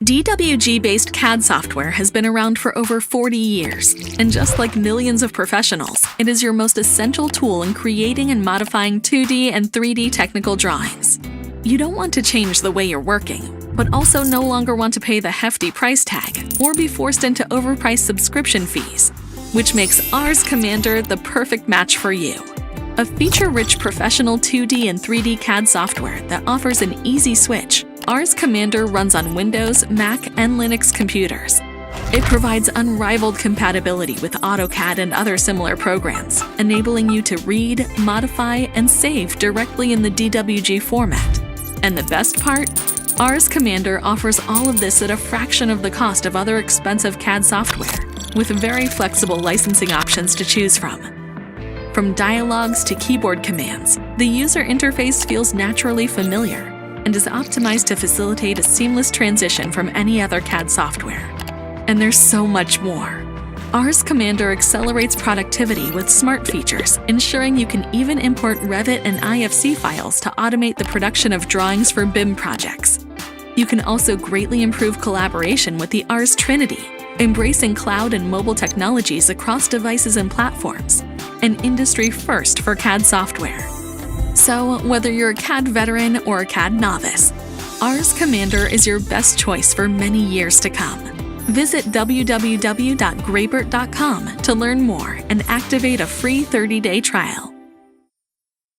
DWG-based CAD software has been around for over 40 years, and just like millions of professionals, it is your most essential tool in creating and modifying 2D and 3D technical drawings. You don't want to change the way you're working, but also no longer want to pay the hefty price tag or be forced into overpriced subscription fees, which makes ARES Commander the perfect match for you. A feature-rich professional 2D and 3D CAD software that offers an easy switch, ARES Commander runs on Windows, Mac, and Linux computers. It provides unrivaled compatibility with AutoCAD and other similar programs, enabling you to read, modify, and save directly in the DWG format. And the best part? ARES Commander offers all of this at a fraction of the cost of other expensive CAD software, with very flexible licensing options to choose from. From dialogues to keyboard commands, the user interface feels naturally familiar and is optimized to facilitate a seamless transition from any other CAD software. And there's so much more. ARES Commander accelerates productivity with smart features, ensuring you can even import Revit and IFC files to automate the production of drawings for BIM projects. You can also greatly improve collaboration with the ARES Trinity, embracing cloud and mobile technologies across devices and platforms, an industry first for CAD software. So, whether you're a CAD veteran or a CAD novice, ARES Commander is your best choice for many years to come. Visit www.graebert.com to learn more and activate a free 30-day trial.